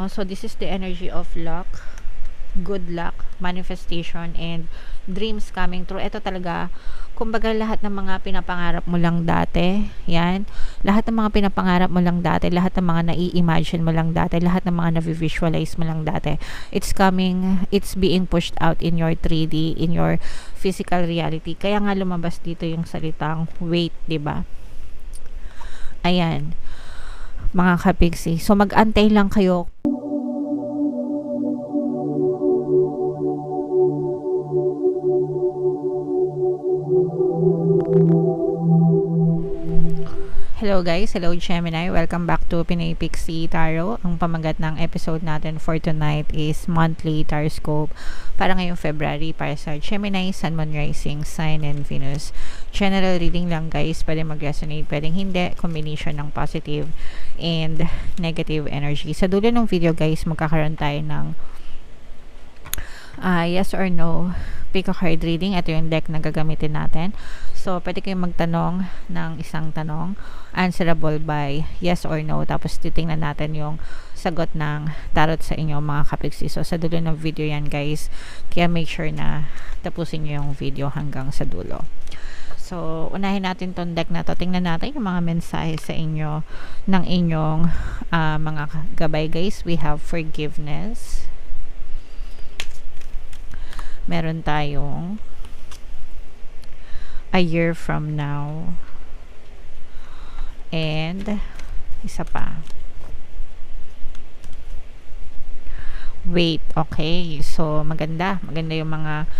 No? So this is the energy of luck, good luck, manifestation, and dreams coming true. Ito talaga, kumbaga lahat ng mga pinapangarap mo lang dati, yan, lahat ng mga pinapangarap mo lang dati, lahat ng mga nai-imagine mo lang dati, lahat ng mga na-visualize mo lang dati, it's coming, it's being pushed out in your 3D, in your physical reality. Kaya nga lumabas dito yung salitang wait, 'di ba? Ayan, mga kapiksi. So mag-antay lang kayo. Hello guys, hello Gemini, welcome back to Pinay Pixie Tarot. Ang pamagat ng episode natin for tonight is monthly Taroscope para ngayong February para sa Gemini, Sun, Moon, Rising, Sign, and Venus. General reading lang guys, pwede mag-resonate, pwedeng hindi, combination ng positive and negative energy. Sa dulo ng video guys, magkakaroon tayo ng yes or no pick a card reading. Ito yung deck na gagamitin natin. So, pwede kayong magtanong ng isang tanong, answerable by yes or no, tapos titingnan natin yung sagot ng tarot sa inyo mga kapiksi. So, sa dulo ng video yan guys, kaya make sure na tapusin nyo yung video hanggang sa dulo. So, unahin natin tong deck na to. Tingnan natin yung mga mensahe sa inyo ng inyong mga gabay guys. We have forgiveness. Meron tayong a year from now, and isa pa, wait. Okay, so maganda yung mga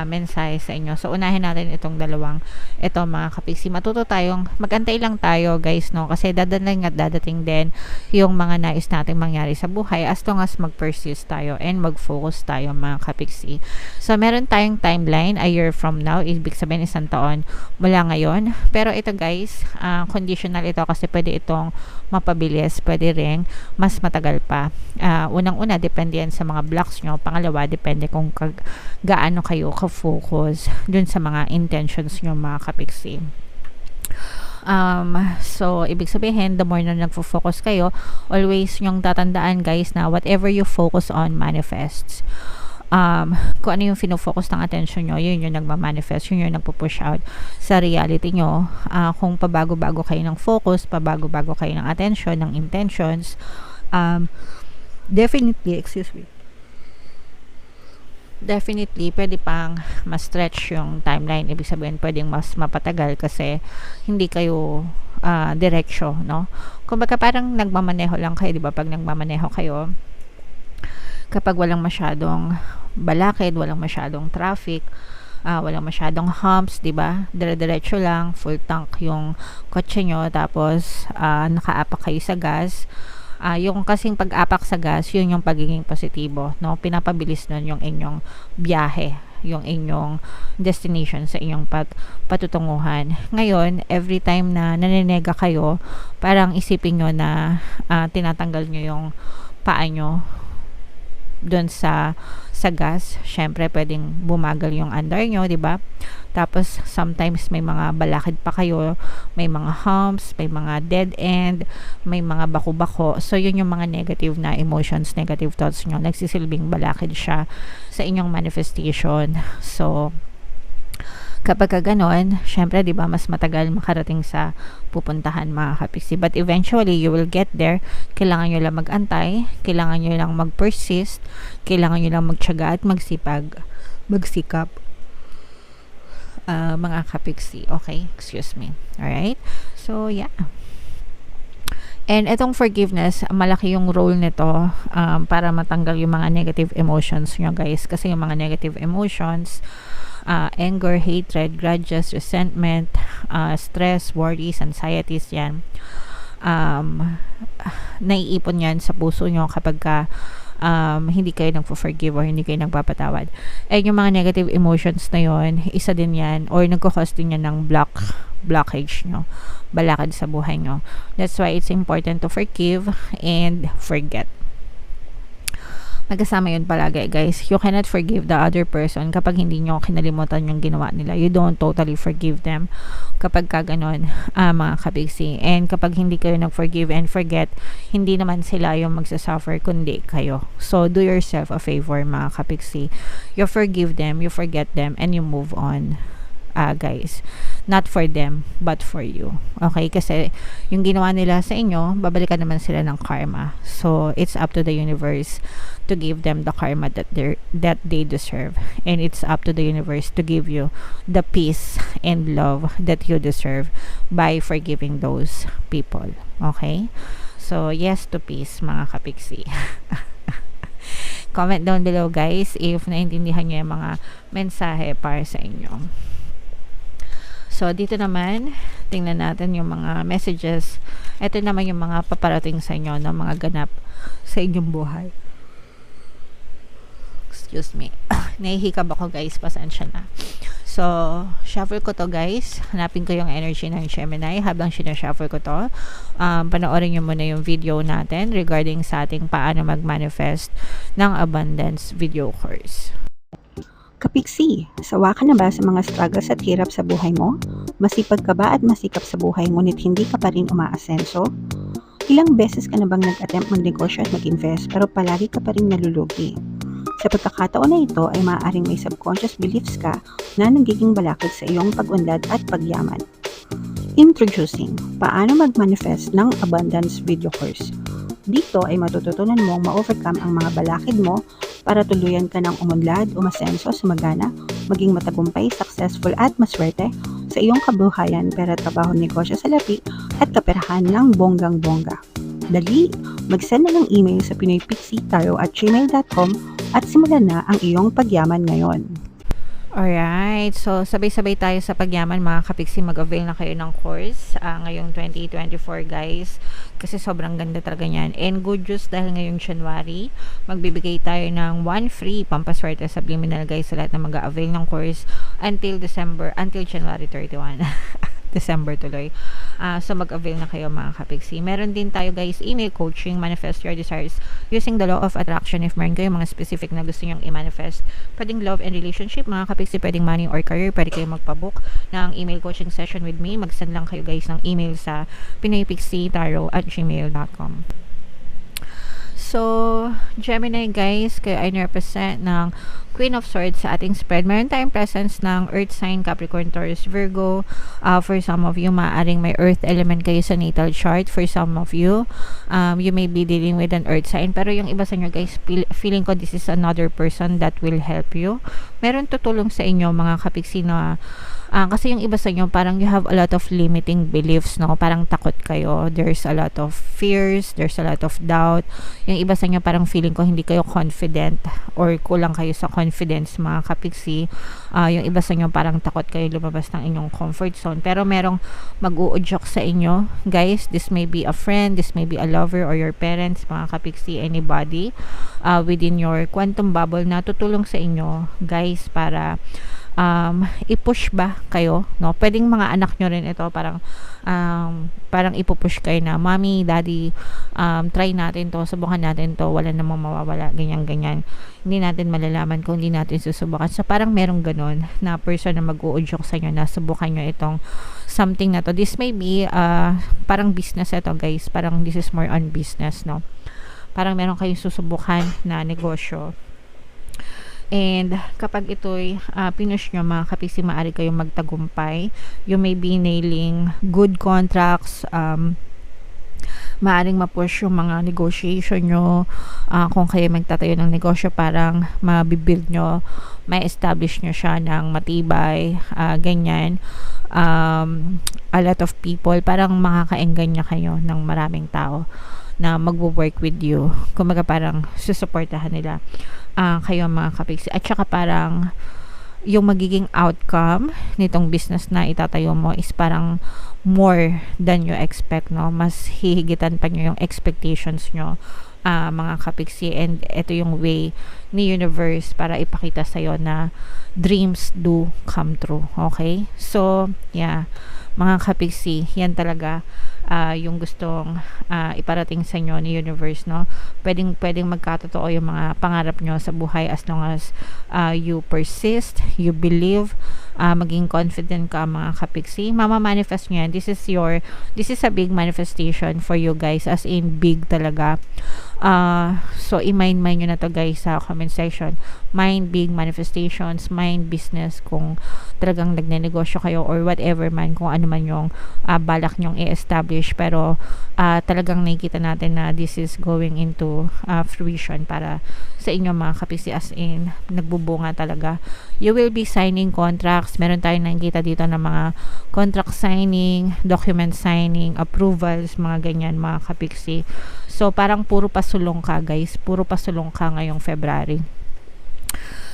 mensahe sa inyo. So unahin natin itong dalawang ito mga kapiksi. Matuto tayong magantay lang tayo guys, no, kasi dadating at dadating din yung mga nais nating mangyari sa buhay as long as mag-persist tayo and mag-focus tayo mga kapiksi. So meron tayong timeline, a year from now, ibig sabihin isang taon mula ngayon. Pero ito guys, conditional ito kasi pwede itong mapabilis, pwede ring mas matagal pa. Unang-una, depende yan sa mga blocks nyo. Pangalawa, depende kung gaano kayo ka-focus dun sa mga intentions nyo mga kapiksi. So, ibig sabihin, the more na nagfo-focus kayo, always nyong tatandaan guys na whatever you focus on manifests. Kung ano yung fino-focus ng attention nyo, yun yung nagmamanifest, yun yung nagpo-push out sa reality nyo. Kung pabago-bago kayo ng focus, pabago-bago kayo ng attention, ng intentions, definitely, pwede pang ma-stretch yung timeline. Ibig sabihin, pwedeng mas mapatagal kasi hindi kayo diretsyo, no? Kumbaga parang nagmamaneho lang kayo, di ba? Pag nagmamaneho kayo, kapag walang masyadong balakid, walang masyadong traffic, walang masyadong humps, di ba? Dire-diretso lang, full tank yung kotse nyo, tapos nakaapak kayo sa gas. Yung kasing pag-apak sa gas, yun yung pagiging positibo, no? Pinapabilis nun yung inyong biyahe, yung inyong destination sa inyong patutunguhan. Ngayon, every time na naninega kayo, parang isipin nyo na tinatanggal nyo yung paa nyo doon sa gas. Syempre pwedeng bumagal yung under nyo, di ba? Tapos sometimes may mga balakid pa kayo, may mga humps, may mga dead end, may mga bako-bako. So yun yung mga negative na emotions, negative thoughts nyo, nagsisilbing balakid siya sa inyong manifestation. So kapag ganon, syempre, di ba, mas matagal makarating sa pupuntahan mga kapiksi. But eventually, you will get there. Kailangan nyo lang mag-antay, kailangan nyo lang mag-persist, kailangan nyo lang magtiyaga at magsikap. Mga kapiksi. Okay? Excuse me. Alright? So, yeah. And itong forgiveness, malaki yung role nito para matanggal yung mga negative emotions nyo guys. Kasi yung mga negative emotions, anger, hatred, grudges, resentment, stress, worries, anxieties, yan. Naiipon yan sa puso nyo kapag hindi kayo nagpo-forgive or hindi kayo nagpapatawad. And yung mga negative emotions na yon, isa din yan or nagko-cause din yan ng blockage nyo, balakad sa buhay nyo. That's why it's important to forgive and forget. magkasama yun palagi, guys. You cannot forgive the other person kapag hindi nyo kinalimutan yung ginawa nila. You don't totally forgive them kapag ka ganon, mga kapiksi. And kapag hindi kayo nag-forgive and forget, hindi naman sila yung magsasuffer, kundi kayo. So, do yourself a favor, mga kapiksi. You forgive them, you forget them, and you move on. Guys, not for them but for you, okay? Kasi yung ginawa nila sa inyo, babalikan naman sila ng karma. So it's up to the universe to give them the karma that they deserve, and it's up to the universe to give you the peace and love that you deserve by forgiving those people, okay? So yes to peace, mga kapiksi. Comment down below, guys, if naintindihan nyo yung mga mensahe para sa inyo. So, dito naman, tingnan natin yung mga messages. Ito naman yung mga paparating sa inyo, no? Mga ganap sa inyong buhay. Excuse me. Nahihikab ako, guys. Pasensya na. So, shuffle ko to, guys. Hanapin ko yung energy ng Gemini. Habang sinashuffle ko to, panoorin nyo muna yung video natin regarding sa ating paano mag-manifest ng abundance video course. Kapiksi, sawa ka na ba sa mga struggles at hirap sa buhay mo? Masipag ka ba at masikap sa buhay ngunit hindi ka pa rin umaasenso? Ilang beses ka na bang nag-attempt magnegosyo at mag-invest pero palagi ka pa rin nalulugi? Sa pagkakataon na ito ay maaaring may subconscious beliefs ka na nagiging balakid sa iyong pag-unlad at pagyaman. Introducing, paano mag-manifest ng abundance video course. Dito ay matututunan mong ma-overcome ang mga balakid mo para tuluyan ka ng umunlad, umasenso, sumagana, maging matagumpay, successful at maswerte sa iyong kabuhayan, pera, trabaho, negosyo, salapi at kaperahan ng bonggang-bongga. Dali, mag-send na ng email sa pinoypixitaro@gmail.com at simulan na ang iyong pagyaman ngayon. Alright, so sabay-sabay tayo sa pagyaman, mga kapiksi. Mag-avail na kayo ng course ngayong 2024, guys, kasi sobrang ganda talaga niyan. And good news, dahil ngayong January, magbibigay tayo ng 1 free pampaswerte subliminal, guys, sa lahat na mag-avail ng course until January 31. December tuloy. So mag-avail na kayo, mga kapiksi. Meron din tayo, guys, email coaching, manifest your desires using the law of attraction. If meron kayo mga specific na gusto nyong i-manifest, pwedeng love and relationship, mga kapiksi, pwedeng money or career, pwede kayo magpabook ng email coaching session with me. Mag-send lang kayo, guys, ng email sa pinoypixitaro@gmail.com. So, Gemini, guys, kayo ay represent ng Queen of Swords sa ating spread. Meron tayong presence ng Earth sign, Capricorn, Taurus, Virgo. For some of you, maaaring may Earth element kayo sa natal chart. For some of you, you may be dealing with an Earth sign. Pero yung iba sa inyo, guys, feeling ko this is another person that will help you. Meron tutulong sa inyo, mga kapiksi, na kasi yung iba sa inyo, parang you have a lot of limiting beliefs, no? Parang takot kayo. There's a lot of fears. There's a lot of doubt. Yung iba sa inyo, parang feeling ko hindi kayo confident or kulang kayo sa confidence, mga kapiksi. Yung iba sa inyo, parang takot kayo lumabas ng inyong comfort zone. Pero merong mag-uudyok sa inyo, guys. This may be a friend, this may be a lover or your parents, mga kapiksi, anybody within your quantum bubble na tutulong sa inyo, guys, para i-push ba kayo, no? Pwedeng mga anak nyo rin ito, parang ipupush kayo na, mommy, daddy, try natin to, subukan natin to, wala namang mawawala, ganyan. Hindi natin malalaman kung hindi natin susubukan. So parang merong ganun na person na mag-uudyok sa inyo na subukan nyo itong something na to. This may be parang business ito, guys, parang this is more on business, no? Parang meron kayong susubukan na negosyo. And kapag ito'y pinush nyo, mga kapiksi, maaari kayong magtagumpay. You may be nailing good contracts, maaring ma-push yung mga negotiation nyo. Kung kayo magtatayo ng negosyo, parang mabibuild nyo, may establish nyo siya ng matibay, ganyan. A lot of people, parang makakaengganyo kayo ng maraming tao na magwo-work with you. Kumaga parang susuportahan nila kayo, mga kapiksi. At saka parang yung magiging outcome nitong business na itatayo mo is parang more than you expect, no? Mas hihigitan pa nyo yung expectations nyo, mga kapiksi. And ito yung way ni universe para ipakita sa'yo na dreams do come true. Okay? So, yeah, mga kapiksi, yan talaga yung gustong iparating sa inyo ni universe, no? Pwedeng magkatotoo yung mga pangarap nyo sa buhay as long as you persist, you believe, maging confident ka mga kapiksi. Mama-manifest nyo yan. This is a big manifestation for you guys, as in big talaga. So i-mind nyo na to guys sa comment section. Mind big manifestations, mind business kung talagang nagnenegosyo kayo or whatever man, kung ano man yung balak nyong i-establish, pero talagang nakikita natin na this is going into fruition para sa inyo mga kapiksi, as in nagbubunga talaga. You will be signing contracts. Meron tayong nakikita dito na mga contract signing, document signing, approvals, mga ganyan mga kapiksi. So parang puro pasulong ka guys, puro pasulong ka ngayong February.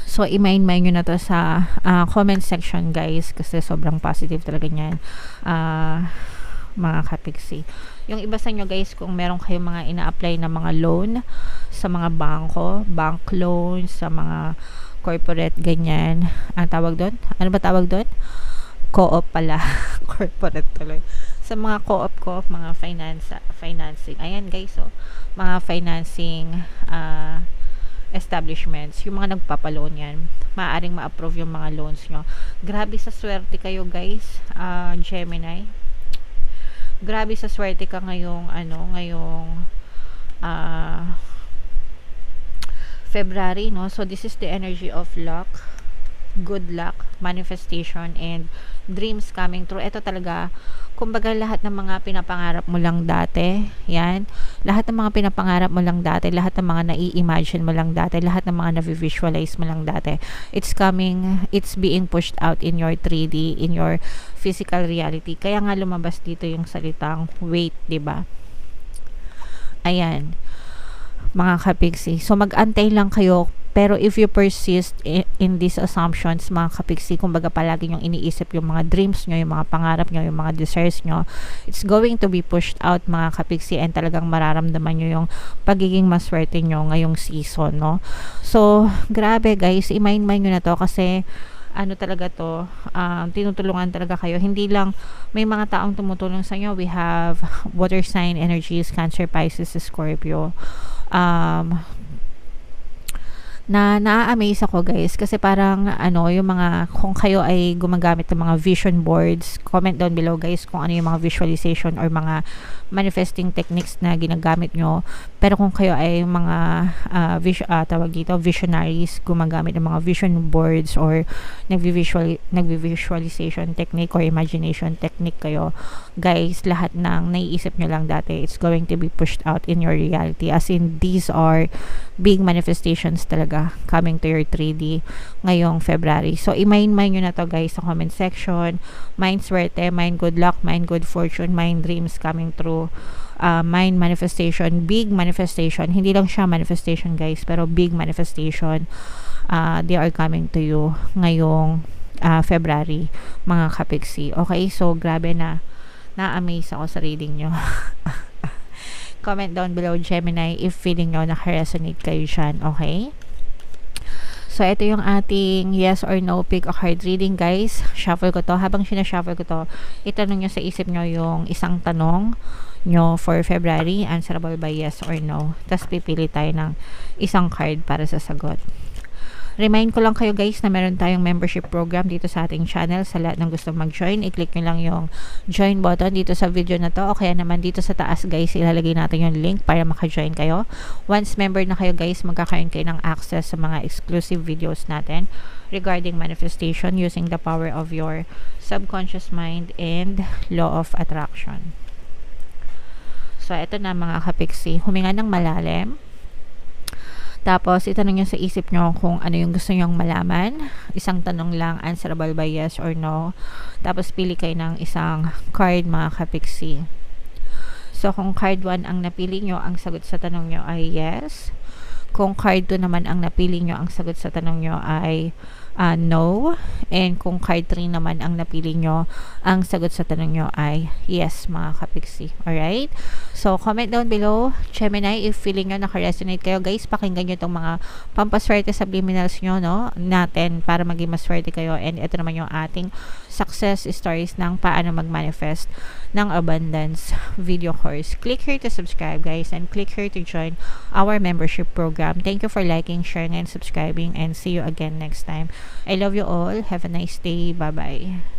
So i-mind nyo na to sa comment section guys, kasi sobrang positive talaga niyan mga kapiksi. Yung iba sa inyo guys, kung meron kayong mga ina-apply na mga loan sa mga bangko, bank loans, sa mga corporate ganyan, ang tawag doon? Ano ba tawag doon? Co-op pala. Corporate tuloy. Sa mga co-op, mga financing. Ayan guys, mga financing establishments, yung mga nagpapaloan yan, maaaring ma-approve yung mga loans nyo. Grabe sa swerte kayo guys, Gemini. Grabe sa swerte ka ngayong February, no? So this is the energy of luck, good luck, manifestation, and dreams coming true. Ito talaga, kumbaga lahat ng mga pinapangarap mo lang dati, yan, lahat ng mga pinapangarap mo lang dati, lahat ng mga nai-imagine mo lang dati, lahat ng mga na-visualize mo lang dati, it's being pushed out in your 3D, in your physical reality. Kaya nga lumabas dito yung salitang wait, diba? Ayan mga kapiksi. So mag-antay lang kayo, pero if you persist in these assumptions mga kapiksi, kumbaga palagi nyong iniisip yung mga dreams nyo, yung mga pangarap nyo, yung mga desires nyo, it's going to be pushed out mga kapiksi, and talagang mararamdaman nyo yung pagiging maswerte nyo ngayong season, no? So grabe guys, i-mind nyo na to, kasi ano talaga to, tinutulungan talaga kayo. Hindi lang may mga taong tumutulong sa inyo. We have water sign energies, Cancer, Pisces, Scorpio. Na-amaze ako guys, kasi parang yung mga, kung kayo ay gumagamit ng mga vision boards, comment down below guys kung ano yung mga visualization or mga manifesting techniques na ginagamit nyo. Pero kung kayo ay mga tawag dito, visionaries, gumagamit ng mga vision boards or nagvi-visualization technique or imagination technique kayo guys, lahat ng naiisip nyo lang dati, it's going to be pushed out in your reality, as in these are big manifestations talaga coming to your 3D ngayong February. So i-mind nyo na to guys sa comment section. Mind swerte, mind good luck, mind good fortune, mind dreams coming true, mind manifestation, big manifestation. Hindi lang siya manifestation guys, pero big manifestation, they are coming to you ngayong February mga kapiksi. Okay, so grabe na-amaze ako sa reading nyo. Comment down below Gemini if feeling nyo naka-resonate kayo dyan, okay? So, ito yung ating yes or no pick a card reading, guys. Shuffle ko to. Habang sinashuffle ko to, itanong nyo sa isip nyo yung isang tanong nyo for February, answerable by yes or no. Tapos, pipili tayo ng isang card para sa sagot. Remind ko lang kayo guys na meron tayong membership program dito sa ating channel. Sa lahat ng gusto mag-join, i-click nyo lang yung join button dito sa video na to, o kaya naman dito sa taas guys, ilalagay natin yung link para maka-join kayo. Once member na kayo guys, magkakaroon kayo ng access sa mga exclusive videos natin regarding manifestation using the power of your subconscious mind and law of attraction. So ito na mga kapiksi, huminga ng malalim. Tapos, itanong nyo sa isip nyo kung ano yung gusto nyong malaman. Isang tanong lang, answerable by yes or no. Tapos, pili kayo ng isang card mga kapiksi. So, kung card 1 ang napili nyo, ang sagot sa tanong nyo ay yes. Kung card 2 naman ang napili nyo, ang sagot sa tanong nyo ay no. And kung card 3 naman ang napili nyo, ang sagot sa tanong nyo ay yes mga kapiksi. Alright? So, comment down below, Gemini, if feeling nyo naka-resonate kayo. Guys, pakinggan nyo itong mga pampaswerte subliminals nyo, no? Natin para maging maswerte kayo. And ito naman yung ating success stories ng paano mag-manifest ng abundance video course. Click here to subscribe, guys, and click here to join our membership program. Thank you for liking, sharing, and subscribing, and see you again next time. I love you all. Have a nice day. Bye-bye.